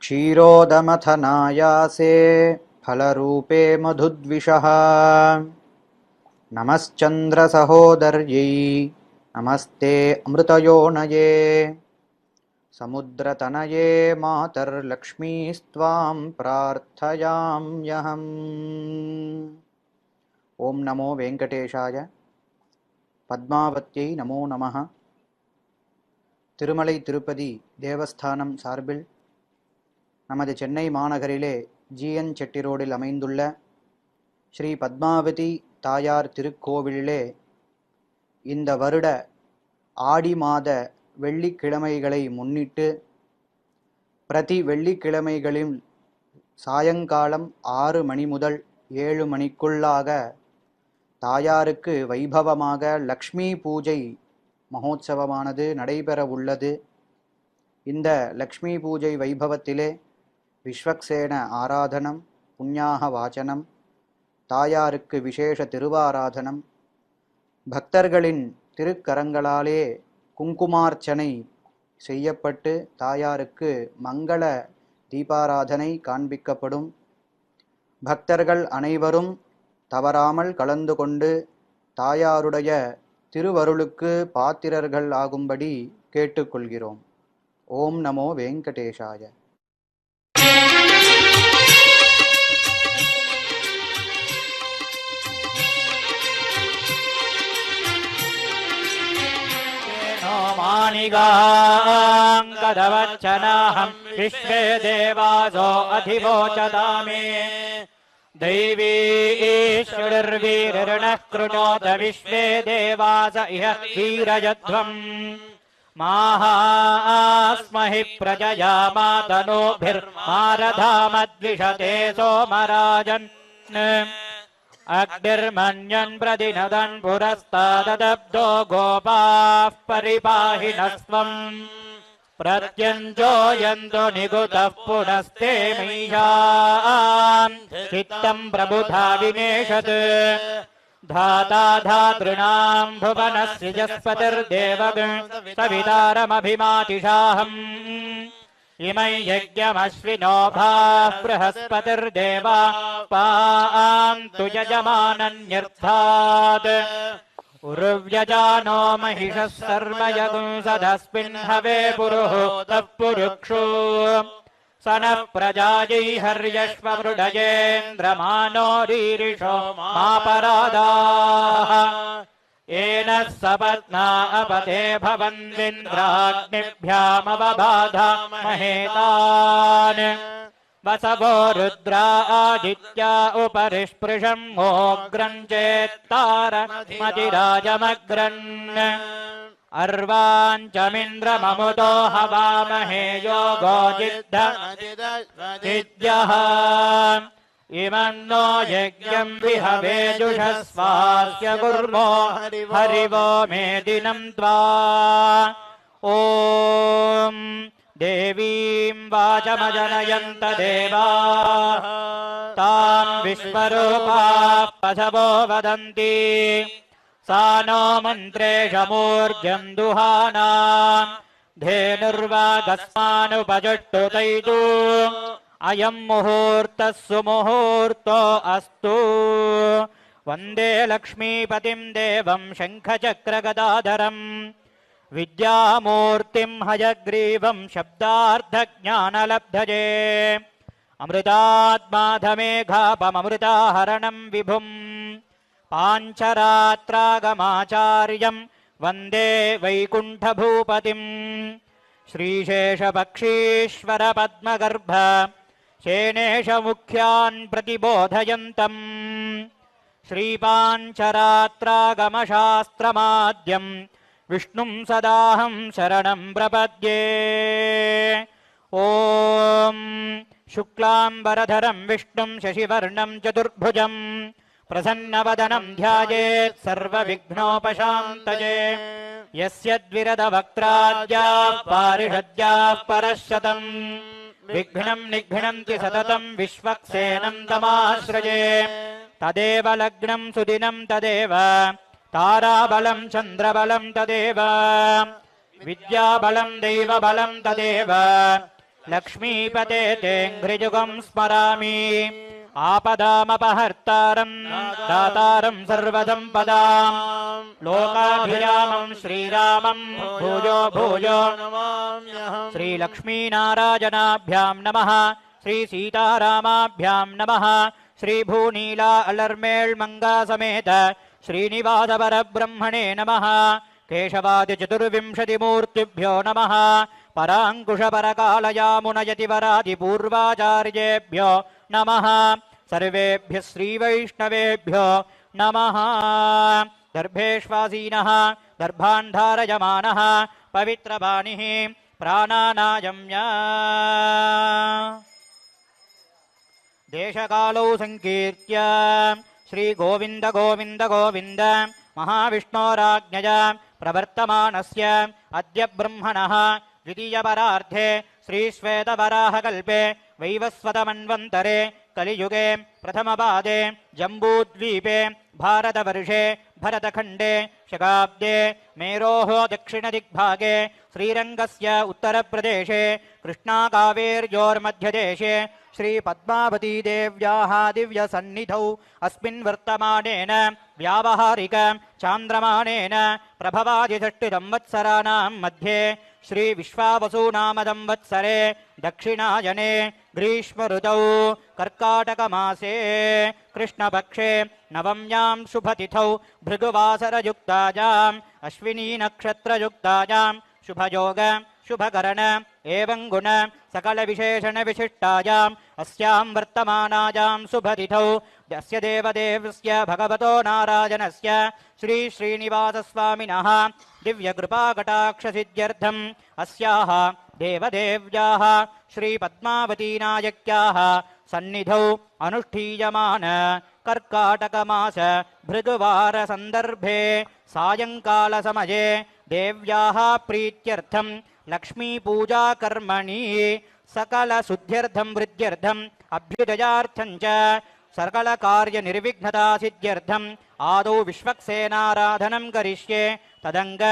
क्षीरोदमथनायासे फलरूपे मधुद्विषः नमश्चन्द्रसहोदर्यै नमस्ते अमृतयोनये समुद्रतनये मातर्लक्ष्मीस्त्वां प्रार्थयाम्यहम्। ओं नमो वेंकटेशाय पद्मावत्यै नमो नमः। திருமலை திருப்பதி தேவஸ்தானம் சார்பில் நமது சென்னை மாநகரிலே ஜிஎன் செட்டி ரோடில் அமைந்துள்ள ஸ்ரீ பத்மாவதி தாயார் திருக்கோவிலிலே இந்த வருட ஆடி மாத வெள்ளிக்கிழமைகளை முன்னிட்டு பிரதி வெள்ளிக்கிழமைகளில் சாயங்காலம் 6 மணி முதல் 7 மணிக்குள்ளாக தாயாருக்கு வைபவமாக லக்ஷ்மி பூஜை மகோத்சவமானது நடைபெற உள்ளது. இந்த லக்ஷ்மி பூஜை வைபவத்திலே விஸ்வக்சேன ஆராதனம், புண்ணியாக வாசனம், தாயாருக்கு விசேஷ திருவாராதனம், பக்தர்களின் திருக்கரங்களாலே குங்குமார்ச்சனை செய்யப்பட்டு தாயாருக்கு மங்கள தீபாராதனை காண்பிக்கப்படும். பக்தர்கள் அனைவரும் தவறாமல் கலந்து கொண்டு தாயாருடைய திருவருளுக்கு பாத்திரர்கள் ஆகும்படி கேட்டுக்கொள்கிறோம். ஓம் நமோ வெங்கடேஷாய. मानिगाङ्गदवच्चनाहं विश्वे देवासो अधिवोचदामे दैवी ईश्वरर्वीरर्णः कृणोत विश्वे देवास इह वीरजध्वम् माहास्महि प्रजया मातनोभिर्मारधामद्विषते सोमराजन् अग्निर्मन्यन् प्रतिनदन् पुरस्ताददब्धो गोपाः परिपाहि नस्त्वम् प्रत्यञ्जोयन्तो निगुतः पुनस्ते महीषाम् चित्तम् प्रबुधा विनेशत् धाता धातॄणाम् भुवनसृजस्पतिर्देवगुं सवितारमभिमातिषाहम् इमै यज्ञमश्विनोभाः बृहस्पतिर्देवा पान्तु यजमानन्यर्थात् उरुव्यजानो महिषः सर्वयगुंसदस्मिन् हवे पुरुहूतः पुरुक्षु स नः प्रजायै हर्यश्वमृडयेन्द्रमानो रीरिषो मापरादाः येन सपत्ना अपते भवन्विन्द्राग्निभ्यामवबाधा महेतान् वसवो रुद्रा आदित्या उपरिस्पृशं मोग्रं चेत्तारमतिराजमग्रन् अर्वाञ्चमिन्द्रममुतो हवामहे योगो जिद्यः इमन्नो यज्ञं विहवेजुषस्वास्य कुर्मो हरिवो मेदिनं त्वा ॐ देवीं वाचमजनयन्त देवाः तां विश्वरूपाः पशवो वदन्ति सा नो मन्त्रेशमूर्जं दुहानां धेनुर्वागस्मानुपजुष्टुतैतु अयं मुहूर्तः सुमुहूर्तो अस्तु। वन्दे लक्ष्मीपतिं देवं शङ्खचक्रगदाधरम् विद्यामूर्तिं हयग्रीवं शब्दार्थज्ञानलब्धये अमृतात्माधमेघापममृताहरणं विभुं पाञ्चरात्रागमाचार्यं वन्दे वैकुण्ठभूपतिं श्रीशेषपक्षीश्वरपद्मगर्भ शेनेशमुख्यान् प्रतिबोधयन्तम् श्रीपाञ्चरात्रागमशास्त्रमाद्यं विष्णुं सदाहं शरणं प्रपद्ये। ॐ शुक्लाम्बरधरं विष्णुं शशिवर्णं चतुर्भुजं प्रसन्नवदनं ध्यायेत् सर्वविघ्नोपशान्तये। यस्य द्विरदवक्त्राद्याः पारिषद्याः परश्शतं विघ्नं निघ्नन्ति सततं विश्वक्सेनं तमाश्रये। तदेव लग्नं सुदिनं तदेव ताराबलं चन्द्रबलं तदेव विद्याबलं दैवबलं तदेव लक्ष्मीपते तेऽङ्घ्रिजुगं स्मरामि आपदामपहर्तारं दातारं सर्वसम्पदां लोकाभिरामं श्रीरामं भूयो भूयो नमाम्यहम् श्रीलक्ष्मीनारायणाभ्यां नमः श्रीसीतारामाभ्यां नमः श्रीभूनीला अलर्मेळ्मङ्गा समेत श्रीनिवासपरब्रह्मणे नमः केशवादिचतुर्विंशतिमूर्तिभ्यो नमः पराङ्कुशपरकालयामुनयतिवरादिपूर्वाचार्येभ्यो नमः सर्वेभ्यः श्रीवैष्णवेभ्यो नमः दर्भेष्वासीनः दर्भान् धारयमानः पवित्रवाणिः प्राणानायम्य देशकालौ संकीर्त्य श्रीगोविन्द गोविन्द गोविन्द महाविष्णोराज्ञया प्रवर्तमानस्य अद्य ब्रह्मणः द्वितीयपरार्धे श्रीश्वेतवराहकल्पे वैवस्वतमन्वन्तरे कलियुगे प्रथमपादे जम्बूद्वीपे भारतवर्षे भरतखण्डे शकाब्दे मेरोः दक्षिणदिग्भागे श्रीरङ्गस्य उत्तरप्रदेशे कृष्णाकावेर्योर्मध्यदेशे श्रीपद्मावतीदेव्याः दिव्यसन्निधौ अस्मिन् वर्तमानेन व्यावहारिक चान्द्रमानेन प्रभवादिषष्टिसंवत्सराणां मध्ये श्रीविश्वावसुनामसंवत्सरे दक्षिणायने ग्रीष्मऋतौ कर्काटकमासे कृष्णपक्षे नवम्यां शुभतिथौ भृगुवासरयुक्तायाम् अश्विनीनक्षत्रयुक्तायां शुभयोग शुभकरण एवं गुण सकलविशेषणविशिष्टायाम् अस्यां वर्तमानायां शुभतिथौ यस्य देवदेवस्य भगवतो नारायणस्य श्रीश्रीनिवासस्वामिनः दिव्यकृपाकटाक्षसिद्ध्यर्थम् अस्याः देवदेव्याः श्रीपद्मावतीनायक्याः सन्निधौ अनुष्ठीयमान कर्काटकमास भृगुवारसन्दर्भे सायङ्कालसमये देव्याः प्रीत्यर्थं लक्ष्मीपूजाकर्मणि सकलशुद्ध्यर्थं वृद्ध्यर्थम् अभ्युदयार्थं च सकलकार्यनिर्विघ्नतासिद्ध्यर्थम् आदौ विश्वक्सेनाराधनं करिष्ये तदङ्ग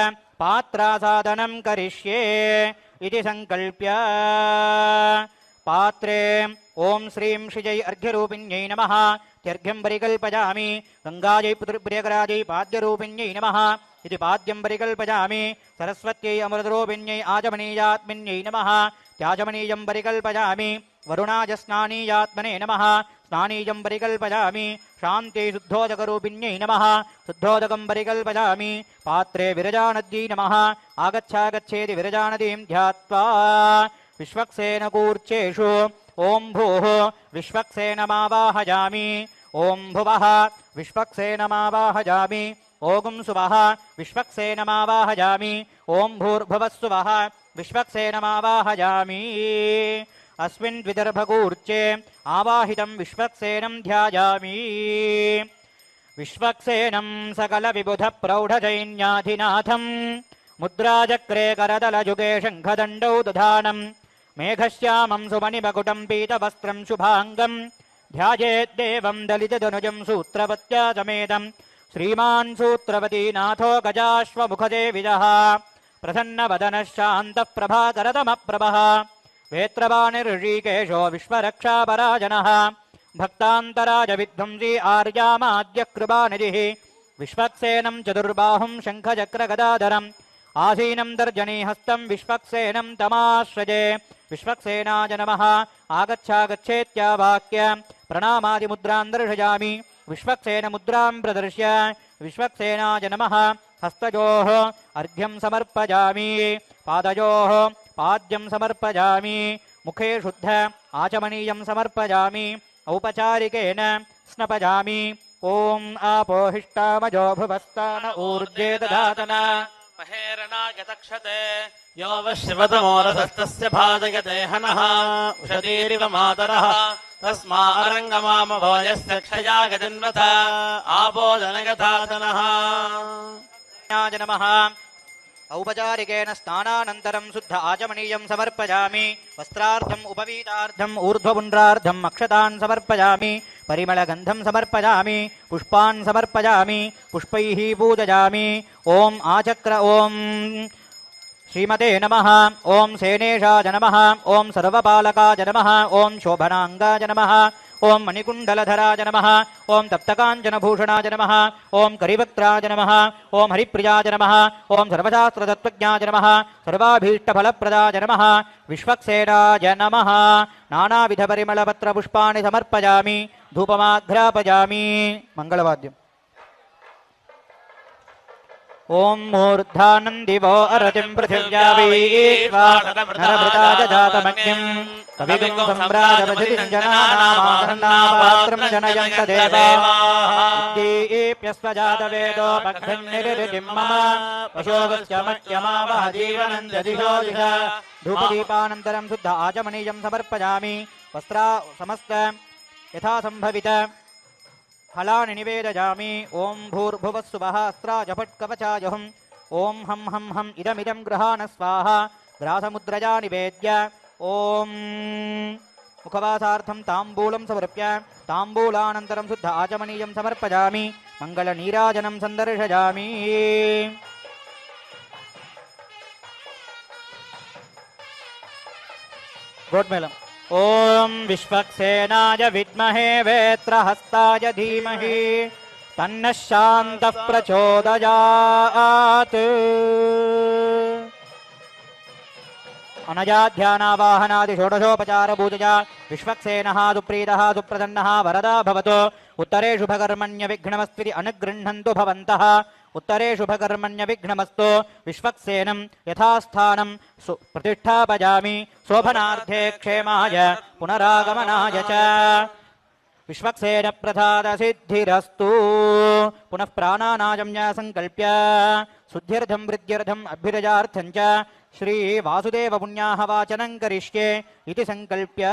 पात्रासाधनं करिष्ये इति संकल्प्य पात्रे ओं श्रीं श्रीजै अर्घ्यरूपिण्यै नमः त्यर्घ्यं परिकल्पयामि गंगायै पुत्रप्रियकरायै पाद्यरूपिण्यै नमः इति पाद्यं परिकल्पयामि सरस्वत्यै अमृतरूपिण्यै आचमनीयात्मन्यै नमः त्याचमनीयं परिकल्पयामि वरुणाय स्नानीयात्मने नमः स्नानीयं परिकल्पयामि शान्त्यै शुद्धोदकरूपिण्यै नमः शुद्धोदकं परिकल्पयामि पात्रे विरजानद्यै नमः आगच्छागच्छेति विरजानदीं ध्यात्वा विश्वक्सेनकूर्चेषु ओं भूः विश्वक्सेनमावाहयामि ओं भुवः विश्वक्सेनमावाहयामि ओं सुवः विश्वक्सेनमावाहयामि ओं भूर्भुवस्सुवः विश्वक्सेनमावाहयामि अस्मिन् द्विदर्भकूर्चे आवाहितं विश्वक्सेनं ध्यायामि विश्वक्सेनं सकलविबुधप्रौढजैन्याधिनाथं मुद्राचक्रे करतलयुगे शङ्खदण्डौ दधानं मेघश्यामं सुमणिमकुटं पीतवस्त्रं शुभाङ्गं ध्यायेद्देवं दलितधनुजं सूत्रवत्या समेतं श्रीमान् सूत्रवतीनाथो गजाश्वमुखदेविजः प्रसन्नवदनः शान्तः प्रभाकरतमप्रभः वेत्रवाणिर्षिकेशो विश्वरक्षापराजनः भक्तान्तराजविध्वंसी आर्यामाद्यकृपानिधिः विश्वक्सेनं चतुर्बाहुं शङ्खचक्रगदाधरम् आसीनं तर्जनीहस्तं विश्वक्सेनं तमाश्रजे विश्वक्सेनाय नमः आगच्छागच्छेत्यावाक्य प्रणामादिमुद्रां दर्शयामि विश्वक्सेनमुद्रां प्रदर्श्य विश्वक्सेनाय नमः हस्तयोः अर्घ्यं समर्पयामि पादयोः पाद्यं समर्पयामि मुखे शुद्ध आचमनीयं समर्पयामि औपचारिकेन स्नपयामि ॐ आपोहिष्टामजो भुवस्तान ऊर्जे दधातना महेरणागतक्षते यो वश्यवतमोरसस्तस्य भाजयते हनः उषतीरिव मातरः तस्मारङ्गमामभो यस्य क्षया गजन्वथ आपोदनगथातनः नमः औपचारिकेन स्नानानन्तरं शुद्ध आचमनीयं समर्पयामि वस्त्रार्धम् उपवीतार्धम् ऊर्ध्वपुण्ड्रार्धम् अक्षतान् समर्पयामि परिमलगन्धं समर्पयामि पुष्पान् समर्पयामि पुष्पैः पूजयामि ॐ आचक्र ॐ श्रीमते नमः। ओम सेनेशाय नमः। ओम सर्वपालकाय नमः। ओम शोभनांगाय नमः। ओम मणिकुंडलधराय नमः। ओम तप्तकांचनभूषणाय नमः। ओम करिवक्त्राय नमः। ओम हरिप्रियाय नमः। ओम सर्वशास्त्रतत्त्वज्ञाय नमः। सर्वाभीष्टफलप्रदाय नमः। विश्वक्सेनाय नमः। नानाविधपरिमलपत्रपुष्पाणि समर्पयामि। धूपमाघ्रापयामि। मंगलवाद्यम्। ओम मूर्धानन्दिवो अरतिं पृथिव्या वैश्वा नरभृताय जातमग्निं कविगुं सम्राजवधिं जनानामासन्नापात्रं जनयन्त देवाः दीप्यस्वजातवेदो पक्षं निरृतिं मम पशोगस्य मह्यमावह जीवनं ददिशो दिश धूपदीपानन्तरं शुद्ध आचमनीयं समर्पयामि। वस्त्रा समस्त यथा संभवित फलानि निवेदयामि। ओम भूर्भुवस्सुवः अस्त्राजपट्कवचायुहम्। ओम हं हं हं इदमिदं गृहाण स्वाहा ग्रासमुद्रया निवेद्य ओम मुखवासार्थं ताम्बूलं समर्प्य ताम्बूलानन्तरं शुद्ध आचमनीयं समर्पयामि। मङ्गलनीराजनं सन्दर्शयामि। गोट्मेलम्। ओम विश्वक्सेनाय विद्महे वेत्रहस्ताय धीमहि तन्नः शान्तः प्रचोदयात्। अनजाध्यानावाहनादि षोडशोपचार पूजया विश्वक्सेनः सुप्रीतः सुप्रसन्नः वरदा भवतु। उत्तरे शुभकर्मण्य विघ्नमस्त्विति अनुगृह्णन्तु भवन्तः। उत्तरे शुभकर्मण्य विघ्नमस्तु। विश्वक्सेनं यथास्थानं प्रतिष्ठापयामि। शोभनार्थे क्षेमाय पुनरागमनाय च विश्वक्सेन प्रसाद सिद्धिरस्तु। पुनः प्राणानायम्य संकल्प्य शुद्ध्यर्थं वृद्ध्यर्थं अभ्युदयार्थं च श्री वासुदेव पुण्याः वाचनं करिष्ये इति संकल्प्य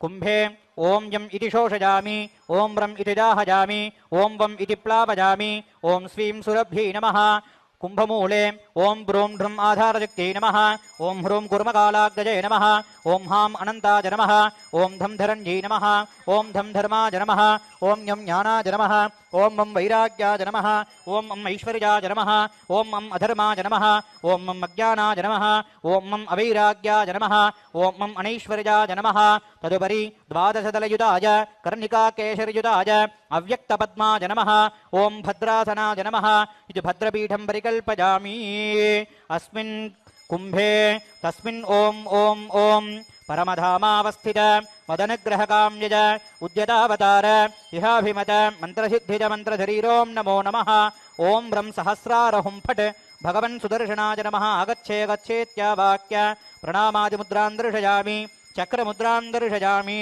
कुंभे ओम यम इति शोषयामि। ओम रम इति दाहयामि। ओम वम इति प्लावयामि। ओम स्वीं सुरभ्यै नमः। कुंभमूले ओम ब्रूं ढ्रुम् आधारशक्त्यै नमः। ओम ह्रूं कुर्मकालाग्रजये नमः। ओम हां अनन्ताय नमः। ओम धं धरण्यै नमः। ओम धं धर्माय नमः। ओम यं ज्ञानाय नमः। ओम मं वैराग्याय नमः। ओम मं ऐश्वर्याय नमः। ओम मं अधर्माय नमः। ओम मं अज्ञानाय नमः। ओम मं अवैराग्याय नमः। ओम मं अनैश्वर्याय नमः। तदुपरि द्वादशदलयुताय कर्णिकाकेशरयुताय अव्यक्तपद्माय नमः। ओम भद्रासनाय नमः इति भद्रपीठं परिकल्पयामि। अस्मिन् कुंभे तस्मिन् ओम ओम ओम परमधामावस्थित मदनुग्रहकाम्यज उद्यतावतार इहाभिमत मंत्रसिद्धिज मंत्रशरीरों नमो नमः। ओम ब्रह्म सहस्रारहुं फट् भगवन् सुदर्शनाय नमः। आगच्छे गच्छेत्यावाक्य प्रणामादिमुद्रां दर्शयामि। चक्रमुद्रां दर्शयामि।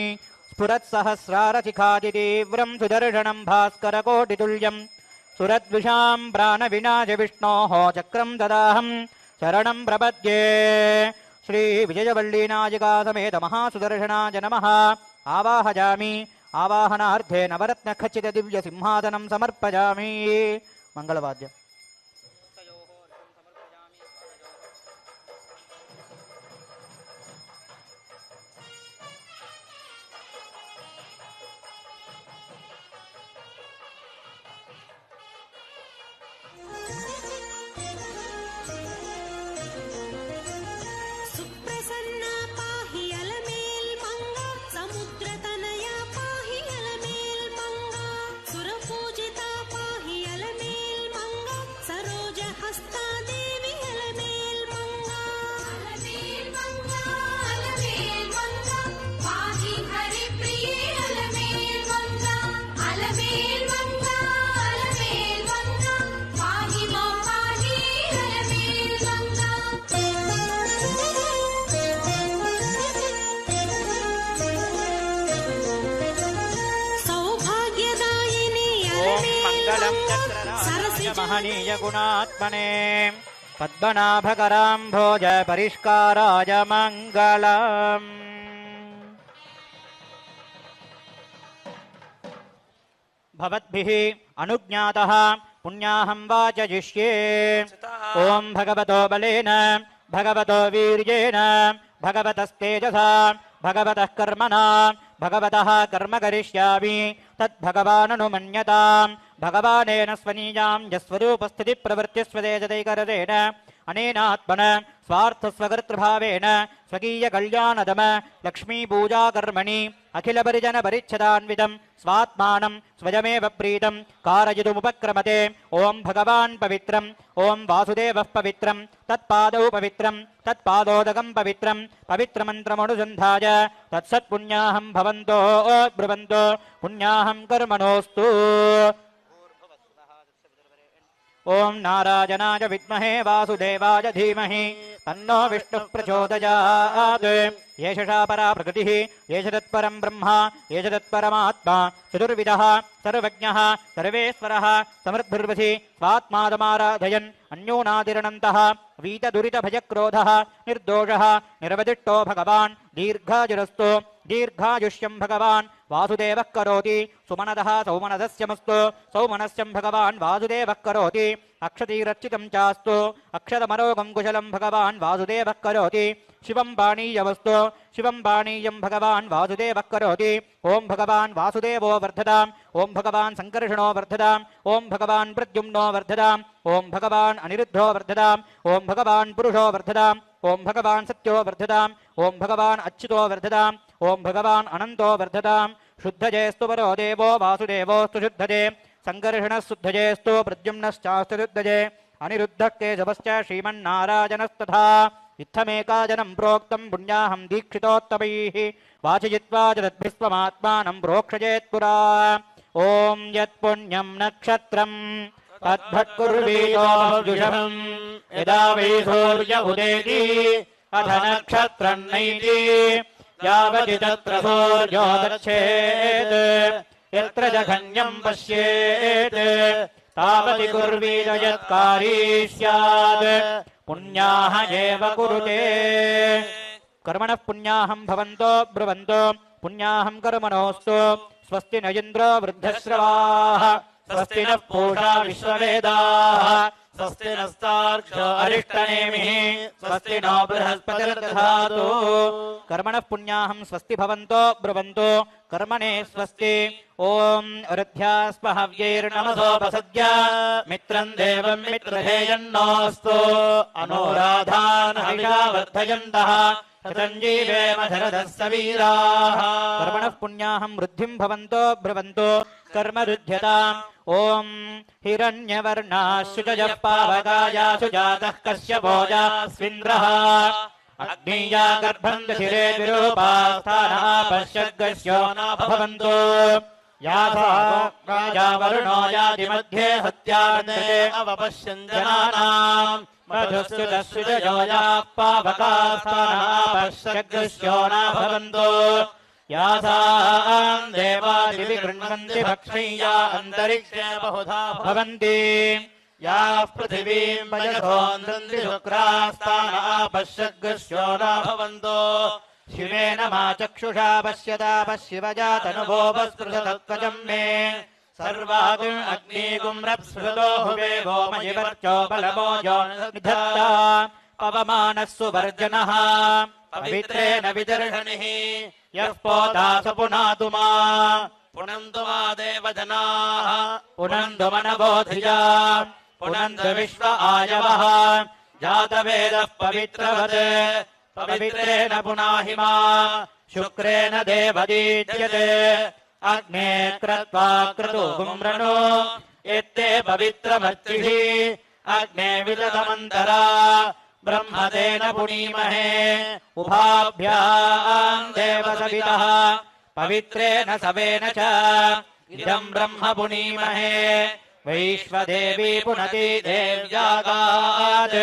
स्फुरत्सहस्रारशिखादितीव्रं सुदर्शनं भास्करकोटितुल्यं सुरद्विषां प्राणविनाशविष्णोः चक्रं ददाहं शरणं प्रपद्ये। श्री विजयवल्लीनायिका समेत महासुदर्शनाय नमः। आवाहयामि। आवाहनार्थे नवरत्नखचित दिव्य सिंहासनं समर्पयामि। मंगलवाद्य। महनीय गुणात्मने पद्मनाभकराम्भोज परिष्काराय मङ्गलम्। भवद्भिः अनुज्ञातः पुण्याहं वाचयिष्ये। ओम भगवतो बलेन भगवतो वीर्येण भगवतस्तेजसा भगवतः कर्मणा भगवतः कर्म करिष्यामि तद्भगवाननुमन्यताम्। भगवानेन स्वनीयां यस्वरूपस्थितिप्रवृत्तिस्वदेशदैकरतेन अनेनात्मन स्वार्थस्वकर्तृभावेन स्वकीयकल्याणदम लक्ष्मीपूजाकर्मणि अखिलपरिजनपरिच्छदान्वितं स्वात्मानं स्वयमेव प्रीतं कारयितुमुपक्रमते। ॐ भगवान् पवित्रम् ॐ वासुदेवः पवित्रं तत्पादौ पवित्रं तत्पादोदकं पवित्रं पवित्रमन्त्रमनुसन्धाय तत्सत्पुण्याहं भवन्तो ब्रुवन्तो पुण्याहं कर्मणोऽस्तु। ओं नारायणाय विद्महे वासुदेवाय धीमहि तन्नो विष्णुः प्रचोदयात्। एष परा प्रकृतिः एष तत्परं ब्रह्म एष तत्परमात्मा चतुर्विधः सर्वज्ञः सर्वेश्वरः समृद्धिर्वसि स्वात्मादमाराधयन् अन्योनादिरणन्तः वीतदुरितभयक्रोधः निर्दोषः निरवदिष्टो भगवान् दीर्घायुरस्तु। दीर्घायुष्यं भगवान् वासुदेवः करोति सुमनदः सौमनदस्यमस्तु। सौमनस्यं भगवान् वासुदेवः करोति अक्षतीरर्चितं चास्तु। अक्षतमरोगं कुशलं भगवान् वासुदेवः करोति शिवं पाणीयमस्तु। शिवं पाणीयं भगवान् वासुदेवः करोति। ओं भगवान् वासुदेवो वर्धताम् ओं भगवान् संकर्षणो वर्धताम् ओं भगवान् प्रद्युम्नो वर्धताम् ओं भगवान् अनिरुद्धो वर्धताम् ओं भगवान् पुरुषो वर्धताम् ओं भगवान् सत्यो वर्धताम् ओं भगवान् अच्युतो वर्धताम् ओं भगवान् अनन्तो वर्धताम्। शुद्धजेस्तु परो देवो वासुदेवोस्तु शुद्धजे संकर्षणः शुद्धजेस्तु प्रद्युम्नश्चास्तु शुद्धजे अनिरुद्धः केशवश्च श्रीमन्नारायणस्तथा। इत्थमेकाजनं प्रोक्तं पुण्याहं दीक्षितोत्तमैः वाचयित्वा च तद्भिस्त्वमात्मानं प्रोक्षयेत् पुरा। ॐ यत्पुण्यं नक्षत्रं तद्भक्कुर्वीतोऽजुषम् यदा वै सूर्य उदेति अथ नक्षत्रं नैति यावति तत्र सूर्यो गच्छेत् यत्र जघन्यं पश्येत् तावति कुर्वीत यत्कारी स्यात् पुण्याः एव कुरुते। कर्मणः पुण्याहं भवन्तो ब्रुवन्तो पुण्याहं कर्मणोऽस्तु। स्वस्ति न इन्द्रो वृद्धश्रवाः स्वस्ति नः पूषा विश्ववेदाः स्वस्ति नस्तार्क्ष्यो अरिष्टनेमिः स्वस्ति नो बृहस्पतिर्दधातु। कर्मणः पुण्याहं स्वस्ति भवन्तो ब्रुवन्तो कर्मणे स्वस्ति। ओम अरुध्यास्म हव्यैर्नमसोपसद्य मित्रं देवं मित्रधेयन्नोऽस्तु अनुराधान् हविषा वर्धयन्तः शतञ्जीवेम शरदः सवीराः। कर्मणः पुण्याहं वृद्धिं भवन्तो ब्रुवन्तो कर्म रुध्यताम्। ओम हिरण्यवर्णाः शुचयः पावकाया सुजातः कश्यपो जास्विन्द्रः अग्नीया गर्भं दधिरे विरूपास्थानः पश्यद्गस्यो न भवन्तु। याथा राजा वरुणो याति मध्ये हत्यान्ते अवपश्यन् जनानाम् मधुस्युतस्युतयो याः पावकास्थानः पश्यद्गस्यो न भवन्तु। यासां देवादिविगृह्णन्ति भक्षय्या अन्तरिक्षे बहुधा भवन्ति याः पृथिवीं वयसोऽन्द्रन्ति शुक्रास्तानः पश्यद्गस्यो न भवन्तो। शिवेन मा चक्षुषा पश्यता पश्यवजा तनुभोपस्पृशतत्त्वजं मे सर्वागुम् अग्निगुम् रप्स्पृशतो हुवे गोमयिवर्चो बलमोजो निधत्ता पवमानः सुवर्जनः पवित्रेण विदर्शनिः यः पोता स पुनातु मा पुनन्तु मा देवजनाः पुनन्तु मनबोधिया पुनन्तु विश्व आयवः जातवेदः पवित्रवत् पवित्रेण पुनाहि मा शुक्रेण देवदीज्यते अग्ने क्रत्वा क्रतुगुम्रणो एत्ते पवित्रमर्चिः अग्ने विदधमन्तरा ब्रह्मतेन पुनीमहे उभाभ्यां देवसवितः पवित्रेण सवेन च इदं ब्रह्म पुनीमहे वैश्वदेवी पुनति देव्यागात्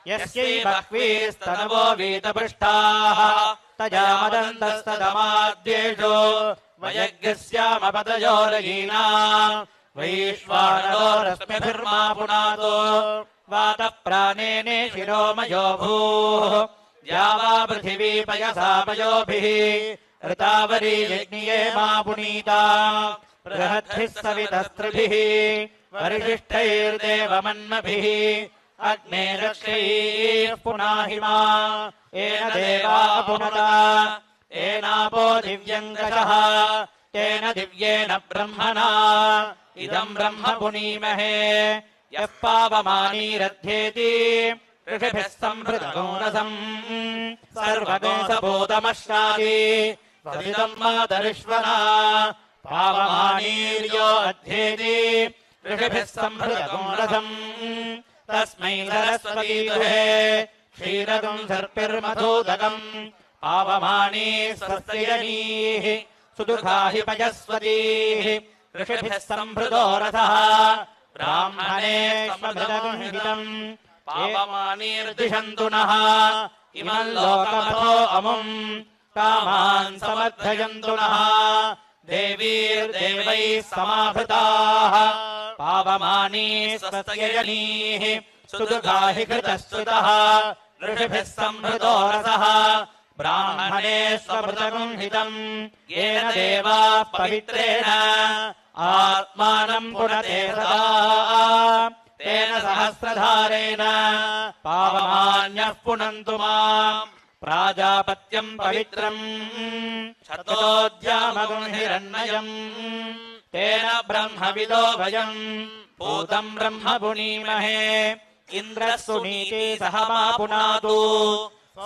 यस्यै बह्वीस्तनवो वीतपृष्ठाः तजामदन्तस्तदमाद्येषु वयज्ञस्यामपतयोरगीनाम् वैश्वानरो रश्मिभिर्मा पुनातो वातः प्राणेने शिरोमयो भूः द्यावा पृथिवी पयसा पयोभिः ऋतावरी यज्ञिये मा पुनीता बृहद्भिः सवितस्त्रिभिः वरिशिष्ठैर्देवमन्मभिः अग्ने रक्षैः पुनाहि मा येन देवा पुनता येनापो दिव्यङ्कषः तेन दिव्येन ब्रह्मणा इदं ब्रह्म पुनीमहे यः पावमानीरध्येति ऋषिभिः संहृतगो रसम् सर्वगो सभूतमश्नादि सविदम् मातरिश्वरा पावमानीर्यो अध्येति ऋषिभिः संहृतगो रसम् तस्मै सरस्वती दुहे क्षीरगम् सर्पिर्मधुदकम् पावमानी स्वस्तिजनीः सुदुःखा हि पयस्वतीः ऋषिभिः संहृतो रसः ब्राह्मणेष्वमृतगुंहितम् पावमानीर्दिशन्तु नः इमम् लोकमथो अमुम् कामान् समर्थयन्तु नः देवीर्देवैः समाभृताः पावमानी स्वस्तिजनीः सुदुःखा हि कृतस्तुतः ऋषिभिः संहृतो रसः ब्राह्मणेष्वमृतगुंहितम् येन देवाः पवित्रेण आत्मानम् पुनते सदा तेन सहस्रधारेण पावमान्यः पुनन्तु माम् प्राजापत्यम् पवित्रम् शतोद्यामगुंहिरण्मयम् तेन ब्रह्मविदो भयम् पूतम् ब्रह्म पुनीमहे इन्द्रः सुनीते सह मा पुनातु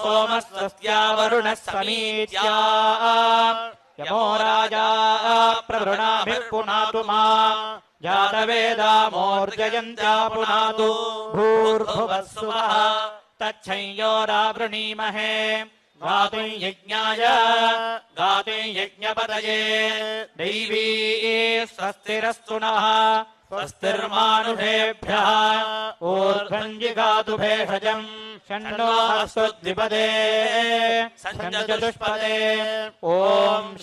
सोमस्वस्या वरुणः समीत्या यमो राजा प्रवृणाभिः पुनातु मा जातवेदा मूर्जयन्त्या पुनातु भूर्भुवः सुवः तच्छंयोरावृणीमहे गातुम् यज्ञाय गातुम् यज्ञपतये दैवी स्वस्तिरस्तु नः स्वस्तिर्मानुषेभ्यः ऊर्ध्वम् जिगातु भेषजम् षण्णो अस्तुद्विपदे सञ्चतुष्पदे ॐ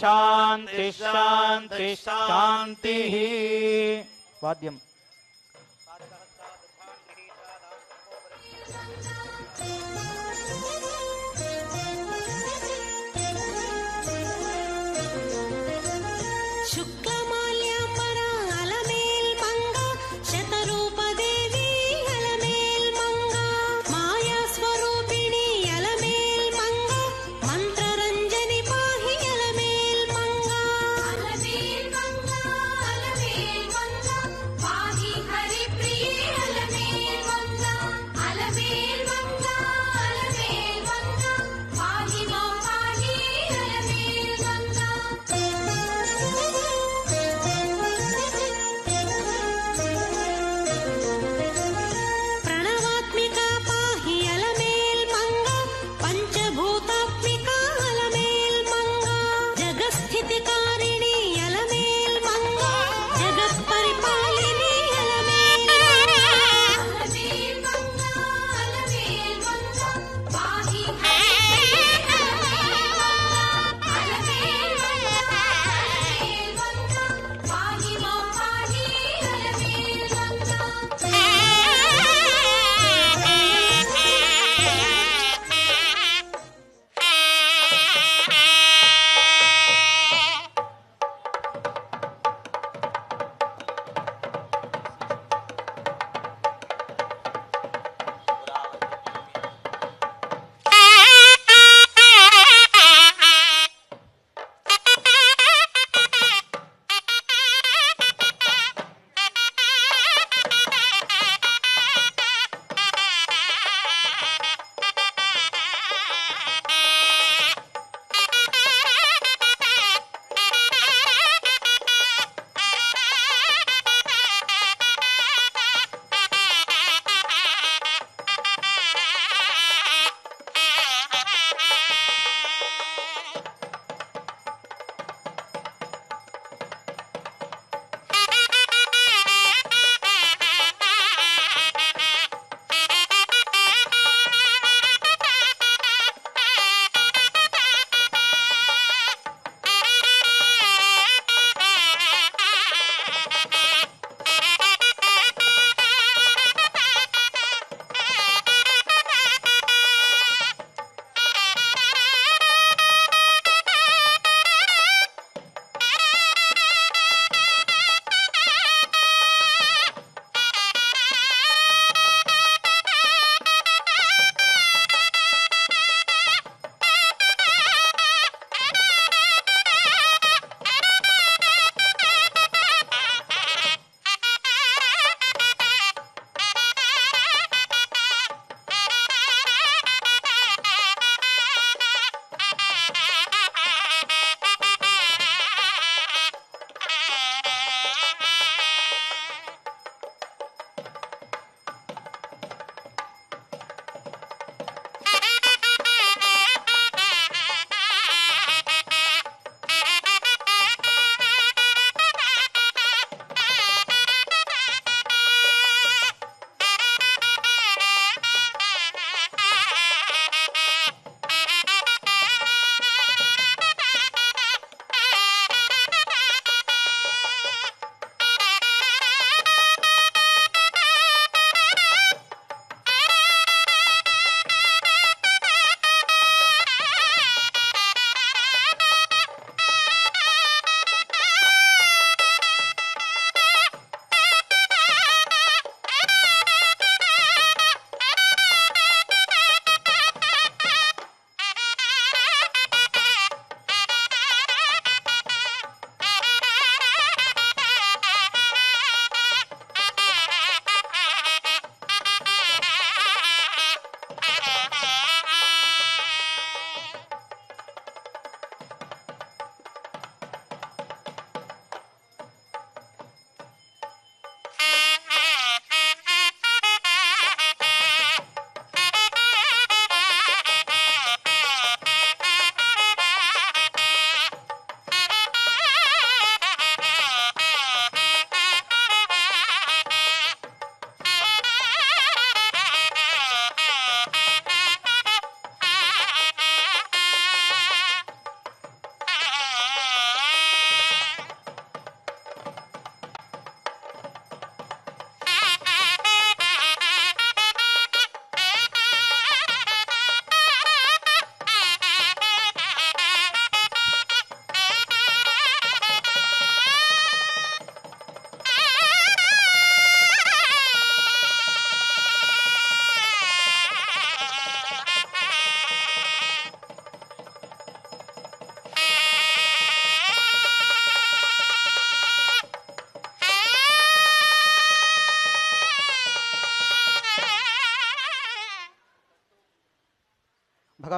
शान्ति शान्ति शान्तिः वाद्यम्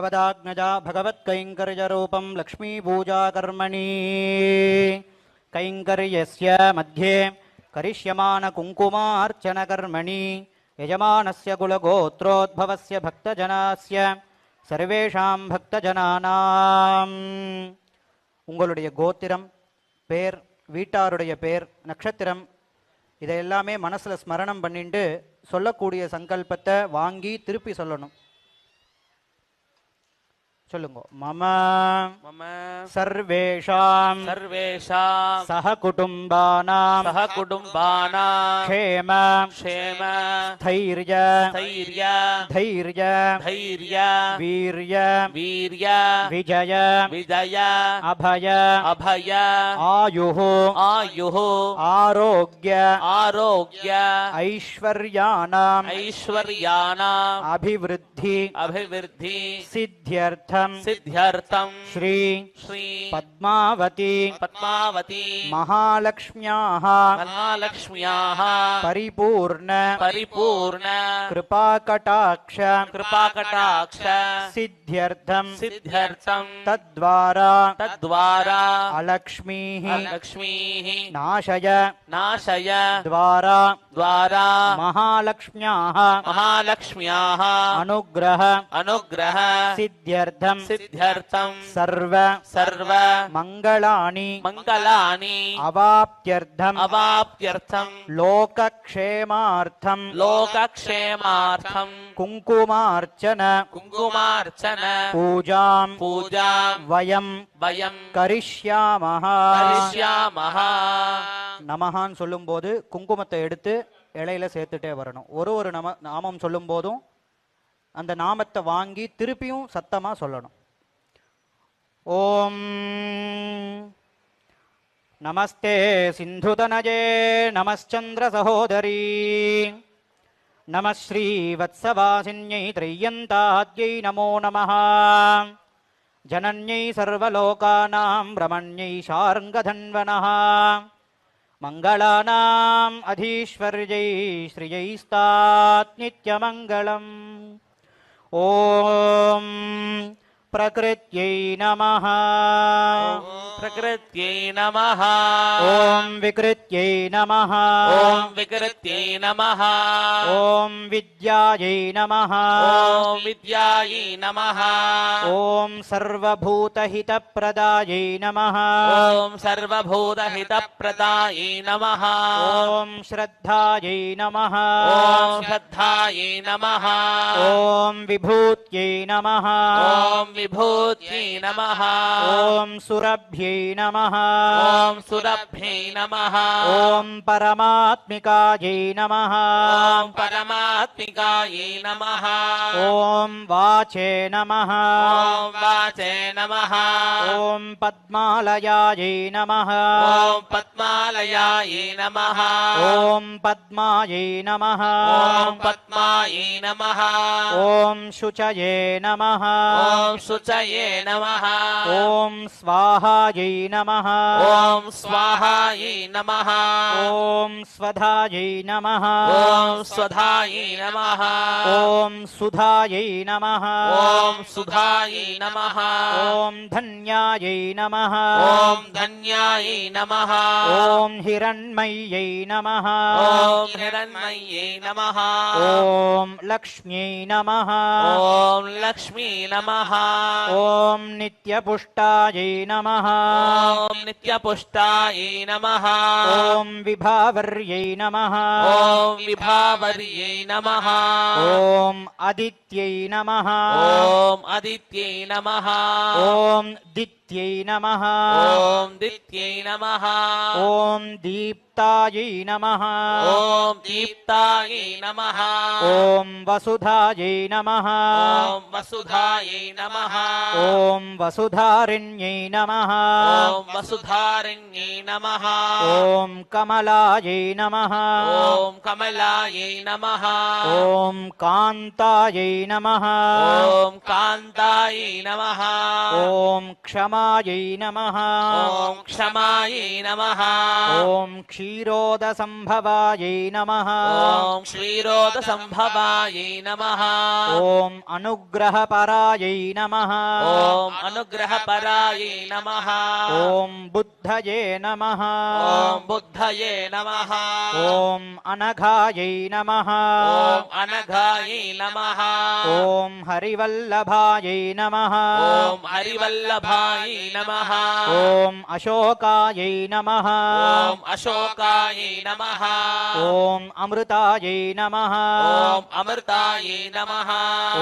भगवदाज्ञजा भगवत्कैङ्कर्यरूपं लक्ष्मीपूजाकर्मणि कैङ्कर्यस्य मध्ये करिष्यमाणकुङ्कुमार्चनकर्मणि यजमानस्य कुलगोत्रोद्भवस्य भक्तजनास्य सर्वेषां भक्तजनानाम् உங்களுடைய கோத்திரம் பேர் வீட்டாருடைய பேர் நட்சத்திரம் இதையெல்லாமே மனசில் ஸ்மரணம் பண்ணிட்டு சொல்லக்கூடிய சங்கல்பத்தை வாங்கி திருப்பி சொல்லணும். சொல்லுங்க. மம मम சர்வேஷாம் सर्वेषां சஹகுடும்பானாம் सहकुटुम्बानां க்ஷேம क्षेम स्थैर्य धैर्य धैर्य धैर्य वीर्य वीर्य विजय विजय अभय अभय आयुः आयुः आरोग्य आरोग्य ऐश्वर्याणाम् ऐश्वर्याणाम् अभिवृद्धि अभिवृद्धि सिद्ध्यर्थं सिद्ध्यर्थं श्री श्री पद्मावती पद्मावती महालक्ष्म्याः महालक्ष्म्याः परिपूर्ण परिपूर्ण कृपाकटाक्ष कृपाकटाक्ष सिद्ध्यर्थं सिद्ध्यर्थं तद्वारा तद्वारा अलक्ष्मीः लक्ष्मीः नाशय नाशय द्वारा द्वारा महालक्ष्म्याः महालक्ष्म्याः अनुग्रह अनुग्रह सिद्ध्यर्थं सिद्ध्यर्थं सर्व सर्व मंगलानि मंगलानि अवाप्त्यर्थं अवाप्त्यर्थं लोकक्षेमार्थं लोकक्षेमार्थं कुङ्कुमार्चन कुङ्कुमार्चन पूजां पूजां वयं वयं करिष्यामः. करिष्यामः. நமஹான்னு சொல்லும்போது குங்குமத்தை எடுத்து இலையில சேர்த்துட்டே வரணும். ஒரு நாமம் சொல்லும் போதும் அந்த நாமத்தை வாங்கி திருப்பியும் சத்தமா சொல்லணும். ஓம் நமஸ்தே சிந்துதனஜே நமశ్చంద్ర சகோதரி நம ஸ்ரீ வத்சவாசின்யை த்ரையந்தாத்யை நமோ நமः ஜனன்யை சர்வலோகானாம் பிரமண்யை ஷார்ங்கதன்வனः மங்களானாம் அதீஸ்வர்யை ஸ்ரீயைஸ்தாத் நித்யமங்கலம். ஓம் प्रकृत्यै नमः. प्रकृत्यै नमः. ॐ विकृत्यै नमः. ॐ विकृत्यै नमः. ॐ विद्यायै नमः. ॐ विद्यायै नमः. ॐ सर्वभूतहितप्रदायै नमः. ॐ सर्वभूतहितप्रदायै नमः. ॐ श्रद्धायै नमः. ॐ श्रद्धायै नमः. ॐ विभूत्यै नमः. ॐ विभूत्यै नमः. ॐ सुरभ्यै नमः. ॐ सुरभ्यै नमः. ॐ परमात्मिकायै नमः. ॐ परमात्मिकायै नमः. ॐ वाचे नमः. ॐ वाचे नमः. ॐ पद्मालयायै नमः. ॐ पद्मालयायै नमः. ॐ पद्मायै नमः. ॐ पद्मायै नमः. ॐ शुचये नमः. ॐ शुचये नमः. ॐ स्वाहायै नमः. ॐ स्वाहायै नमः. ॐ स्वधायै नमः. ॐ स्वधायै नमः. ॐ सुधायै नमः. ॐ सुधायै नमः. ॐ धन्यायै नमः. ॐ धन्यायै नमः. ॐ हिरण्मय्यै नमः. ॐ हिरण्मय्यै नमः. ॐ लक्ष्म्यै नमः. ॐ लक्ष्मी नमः. ॐ नित्यपुष्टायै नमः. ॐ नित्यपुष्टायै नमः. ॐ विभावर्यै नमः. ॐ विभावर्यै नमः. ॐ अदित्यै नमः. ॐ अदित्यै नमः. ॐ दित्यै नमः. ॐ दित्यै नमः. ॐ दीप्तायै नमः. ॐ दीप्तायै नमः. ॐ वसुधायै नमः. ॐ वसुधायै नमः. ॐ वसुधारिण्यै नमः. ॐ वसुधारिण्यै नमः. ॐ कमलायै नमः. ॐ कमलायै नमः. ॐ कान्तायै नमः. ॐ कान्तायै नमः. ॐ क्षमायै नमः. ॐ क्षमायै नमः. ఓం క్షీరోదసంభవాయై నమః ఓం క్షీరోదసంభవాయై నమః ఓం అనుగ్రహపరాయై నమః ఓం అనుగ్రహపరాయై నమః ఓం బుద్ధయే నమః ఓం బుద్ధయే నమః ఓం అనఘాయై నమః ఓం అనఘాయై నమః ఓం హరివల్లభాయై నమః ఓం హరివల్లభాయై నమః ఓం అశోకాయై నమః ఓం అశోకాయై నమః ఓం అమృతాయై నమః ఓం అమృతాయై నమః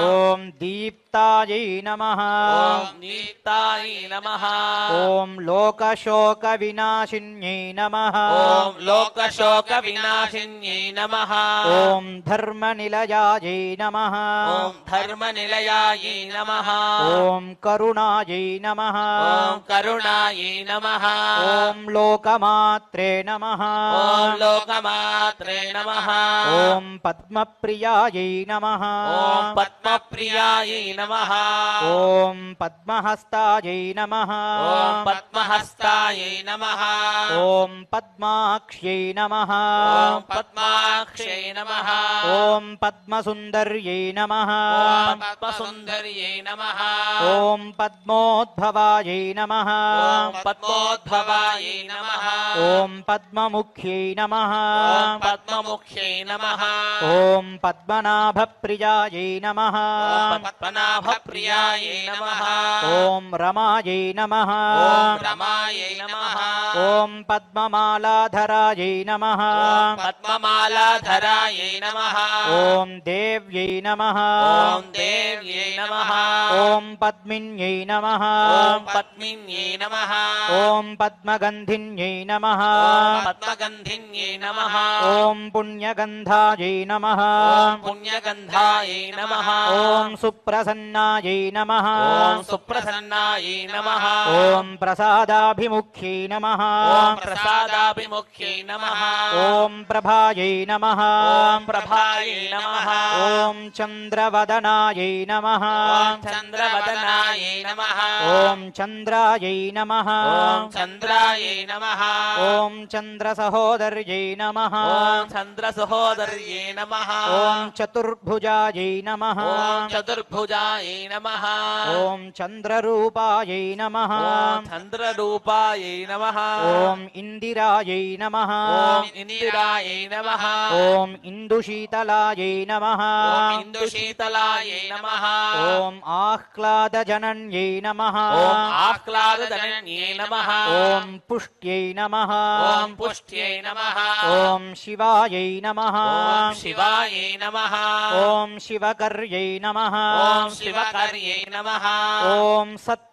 ఓం దీప్తాయై నమః ఓం నీతాయై నమః ఓం లోకశోక వినాశిన్యై నమః ఓం లోకశోక వినాశిన్యై నమః ఓం ధర్మనిలయాయై నమః ఓం ధర్మనిలయాయై నమః ఓం కరుణాయై నమః ఓం కరుణాయై నమః ఓం లోకమాత్రే నమః ఓం లోకమాత్రే నమః ఓం పద్మప్రియాయై నమః ఓం పద్మప్రియాయై నమః ఓం పద్మహస్తాయై నమః ఓం పద్మహస్తాయై నమః ఓం పద్మాక్ష్యై నమః ఓం పద్మాక్షై నమః ఓం పద్మసుందర్యై నమః ఓం పద్మసుందర్యై నమః ఓం పద్మోద్భవాయై నమః ఓం పద్మోద్భవాయై నమః ఓం పద్మముఖ్యై నమః ఓం పద్మముఖ్యై నమః ఓం పద్మనాభప్రియాయై నమః ఓం పద్మనాభప్రియాయై నమః ఓం రమాయై నమః ఓం రమాయై నమః ఓం పద్మమాలాధరాయై నమః ఓం పద్మమాలాధరాయై నమః ఓం దేవ్యై నమః ఓం దేవ్యై నమః ఓం పద్మిన్యై నమః ఓం పద్మిన్యై నమః ఓం పద్మగంధిన్యై నమః ఓం పద్మగంధిన్యై నమః ఓం పుణ్యగంధాయై నమః ఓం పుణ్యగంధాయై నమః ఓం సుప్రసన్నాయై నమః ఓం సుప్రసన్నాయై నమః ఓం ప్రసాదాభిముఖ్యై నమః ఓం ప్రసాదాభిముఖ్యై నమః ఓం ప్రభాయై నమః ఓం ప్రభాయై నమః ఓం చంద్రవదనాయై నమః ఓం చంద్రవదనాయై నమః ఓం చంద్రాయై నమః ఓం చంద్రాయై నమః ఓం చంద్రసహోదర్యై నమః ఓం చంద్రసహోదర్యై నమః ఓం చతుర్భుజాయై నమః ఓం చతుర్భుజాయై నమః ఓం చంద్రరూపాయై నమః ఓం చంద్రరూపాయై నమః ఓం ఇందిరాయై నమః ఓం ఇందిరాయై నమః ఓం ఇందుశీతలాయై నమః ఓం ఇందుశీతలాయై నమః ఓం ఆహ్లాదజనన్యై నమః ఓం ఆహ్లాదధన్యై నమః ఓం పుష్ట్యై నమః ఓం పుష్ట్యై నమః ఓం శివాయై నమః ఓం శివాయై నమః ఓం శివకర్యై నమః ఓం శివకర్యై నమః ఓం సత్యై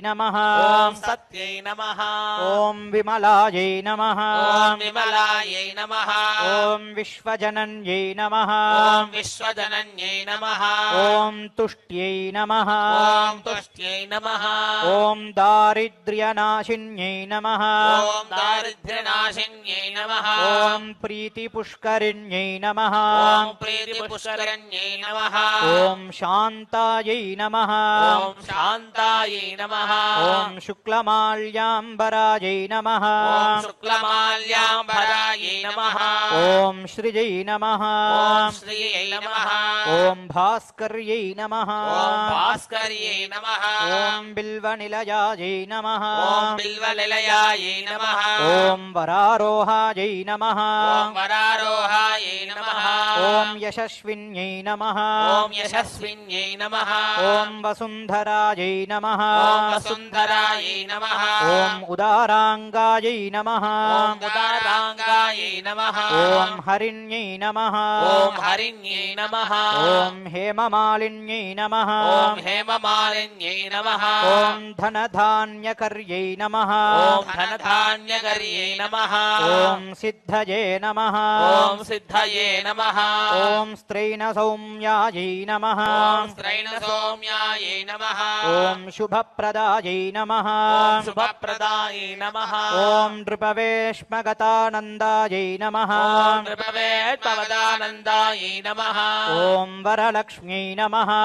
నమః ఓం సత్యై నమః ఓం విమలాయై నమః ఓం విమలాయై నమః ఓం విశ్వజనన్యై నమః ఓం విశ్వజనన్యై నమః ఓం తుష్ట్యై నమః ఓం తుష్ట్యై నమః ఓం దారిద్ర్యనాశిన్యై నమః ఓం దారిద్ర్యనాశిన్యై నమః ఓం ప్రీతిపుష్కరిణ్యై నమః ఓం ప్రీతిపుష్కరణ్యై నమః ఓం శాంతాయై నమః ఓం శాంతాయై నమః ఓం శుక్లమాల్యాంబరాయై నమః ఓం శుక్లమాల్యాంబరాయై నమః ఓం శ్రియై నమః ఓం శ్రీయై నమః ఓం భాస్కర్యై నమః ఓం భాస్కర్యై నమః ఓం బిల్వనిలయాయై నమః ఓం బిల్వనిలయాయై నమః ఓం వరారోహాయై నమః ఓం వరారోహాయై నమః ఓం యశస్విన్యై నమః ఓం యశస్విన్యై నమః ఓం వసుంధరాయై నమః ఓం వసుంధరాయై నమః ఓం ఉదారాంగాయై నమః ఓం ఉదారాంగాయై నమః ఓం హరిణ్యై నమః ఓం హరిణ్యై నమః ఓం హేమమాలిన్యై నమః ఓం హేమమాలిన్యై నమః ఓం ధనధాన్యకర్యై నమః ఓం ధనధాన్యకర్యై నమః ఓం సిద్ధయే నమః ఓం సిద్ధయే నమః ఓం స్త్రైణ సౌమ్యాయై నమః ఓం స్త్రైణ సౌమ్యాయై నమః ఓం శుభ शुभप्रदायै नमः ॐ शुभप्रदायै नमः ॐ नृपवेश्मगतानन्दायै नमः ॐ नृपवेत्पवदानन्दायै नमः ॐ वरलक्ष्म्यै नमः ॐ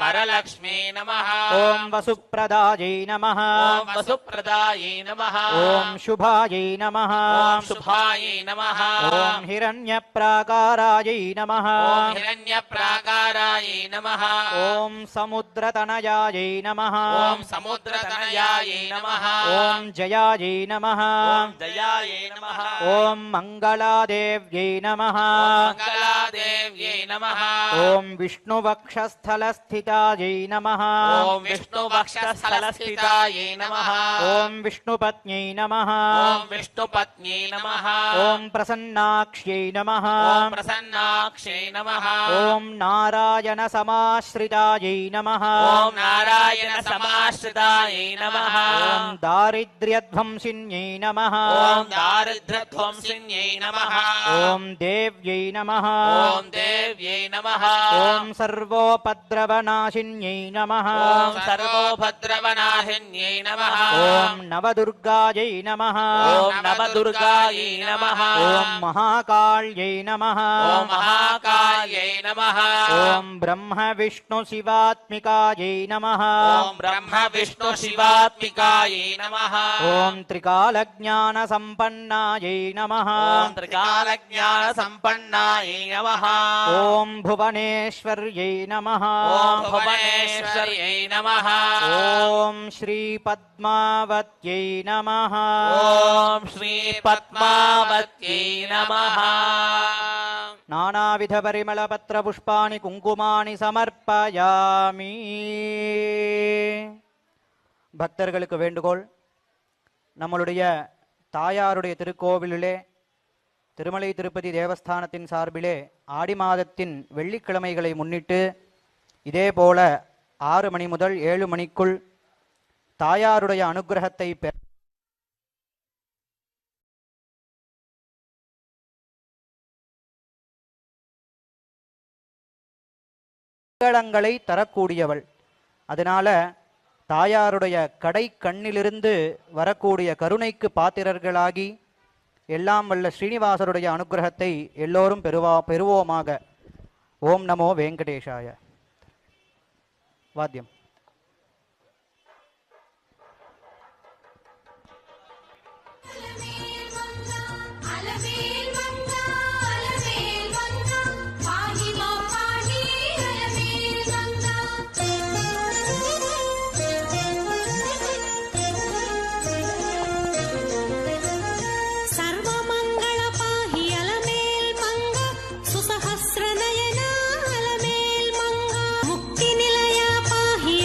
वरलक्ष्मी नमः ॐ वसुप्रदायै नमः ॐ वसुप्रदायै नमः ॐ शुभायै नमः ॐ शुभायै नमः ॐ हिरण्यप्राकारायै नमः ॐ हिरण्यप्राकारायै नमः ॐ समुद्रतनयायै नमः ॐ समुद्रतनयायै नमः ॐ जयायै नमः ॐ दयायै नमः ॐ मङ्गलादेव्यै नमः ॐ मङ्गलादेव्यै नमः ॐ विष्णुवक्षस्थलस्थितायै नमः ॐ विष्णुवक्षस्थलस्थितायै नमः ॐ विष्णुपत्न्यै नमः ॐ विष्णुपत्न्यै नमः ॐ प्रसन्नाक्ष्यै नमः ॐ प्रसन्नाक्षै नमः ॐ नारायणसमाश्रितायै नमः ॐ नारायणसमाश्रितायै नमः ॐ दारिद्र्यध्वंसिन्यै नमः ॐ दारिद्र्यध्वंसिन्यै नमः ॐ देव्यै नमः ॐ देव्यै नमः ॐ सर्वोपद्रवनाशिन्यै नमः ॐ सर्वोपद्रवनाशिन्यै नमः ॐ नवदुर्गायै नमः ॐ नवदुर्गायै नमः ॐ महाकाल्यै नमः ॐ महाकाल्यै नमः ॐ ब्रह्मविष्णुशिवात्मिकायै नमः ॐ ब्रह्म विष्णु शिवात्मिकायै नमः ॐ त्रिकालज्ञानसम्पन्नायै नमः ॐ त्रिकालज्ञानसम्पन्नायै नमः ॐ भुवनेश्वर्यै नमः ॐ भुवनेश्वर्यै नमः ॐ श्रीपद्मावत्यै नमः ॐ श्रीपद्मावत्यै नमः नानाविधपरिमलपत्रपुष्पाणि कुङ्कुमाणि समर्पयामि பக்தர்களுக்கு வேண்டுகோள். நம்மளுடைய தாயாருடைய திருக்கோவிலிலே திருமலை திருப்பதி தேவஸ்தானத்தின் சார்பிலே ஆடி மாதத்தின் வெள்ளிக்கிழமைகளை முன்னிட்டு இதேபோல 6 மணி முதல் 7 மணிக்குள் தாயாருடைய அனுக்கிரகத்தை பெற மங்களங்களை தரக்கூடியவள். அதனால தாயாருடைய கடை கண்ணிலிருந்து வரக்கூடிய கருணைக்கு பாத்திரர்களாகி எல்லாம் வல்ல ஸ்ரீனிவாசருடைய அனுக்கிரகத்தை எல்லோரும் பெறுவோமாக. ஓம் நமோ வெங்கடேஷாய. வாத்தியம். पाहि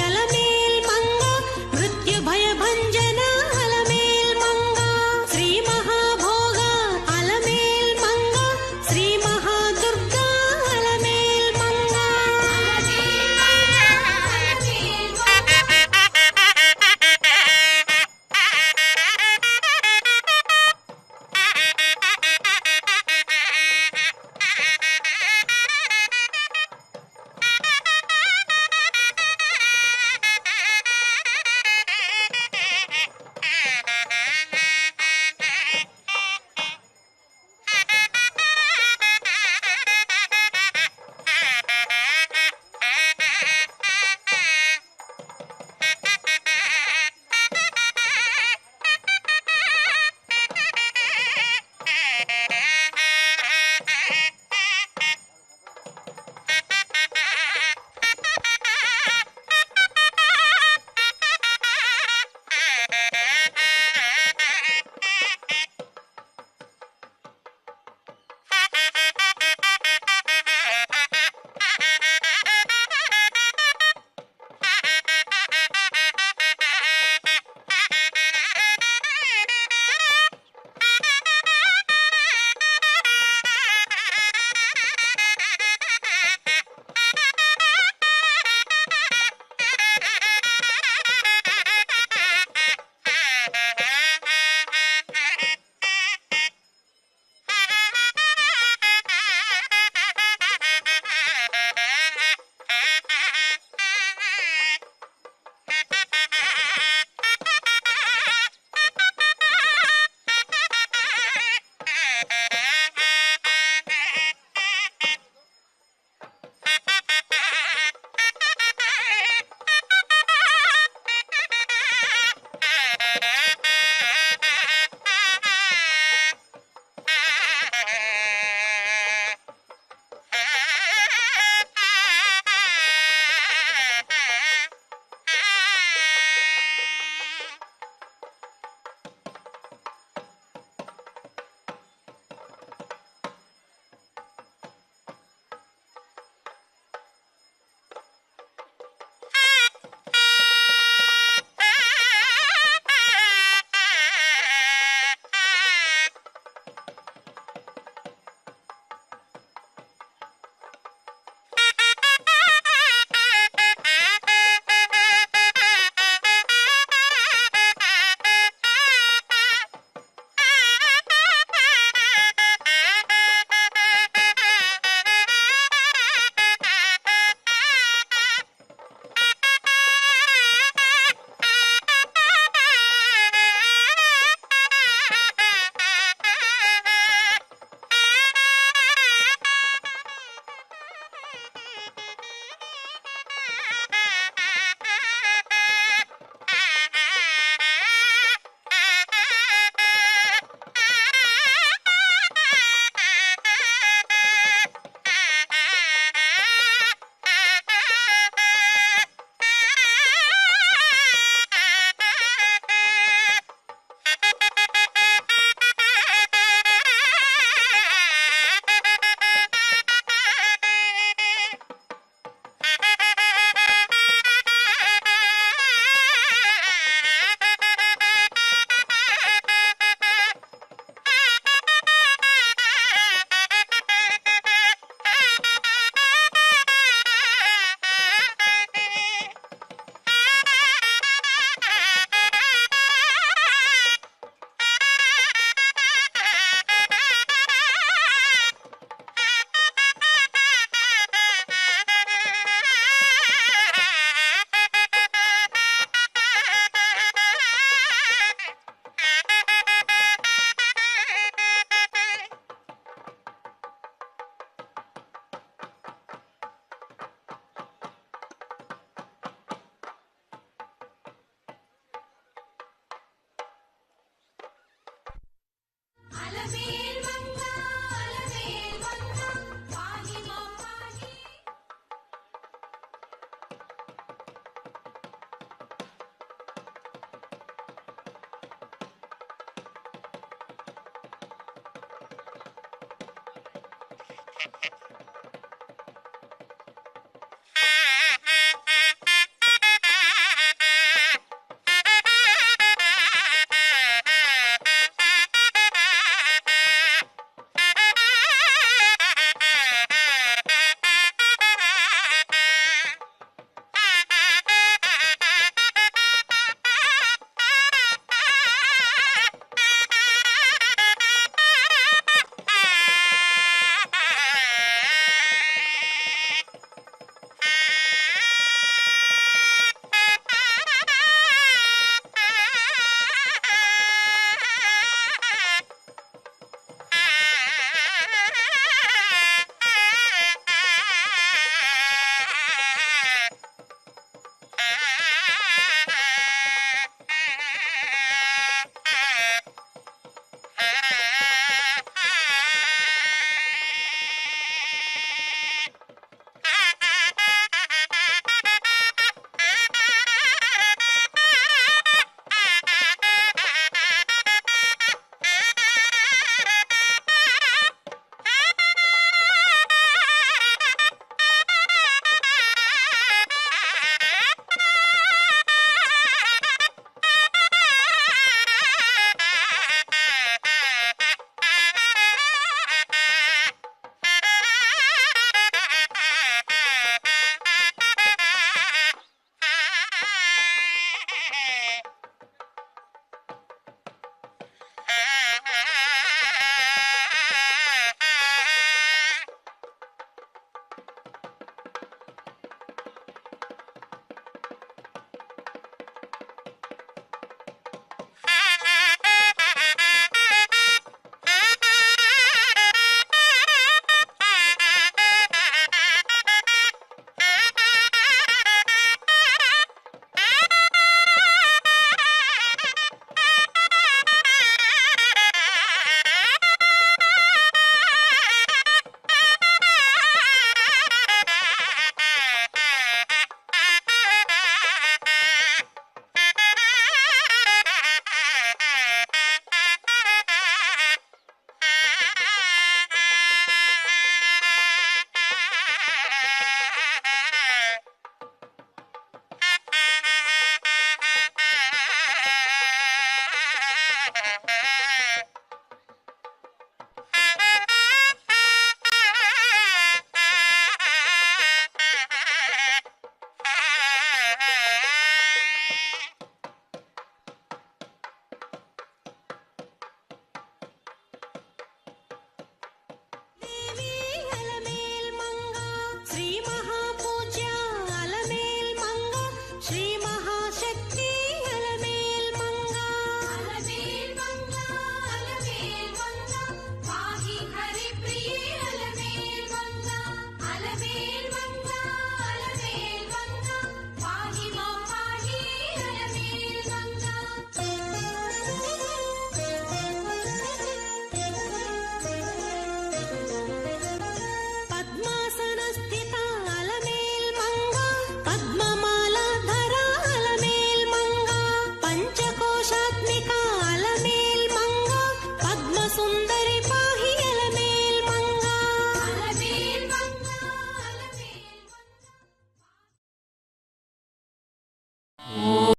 అలమేలు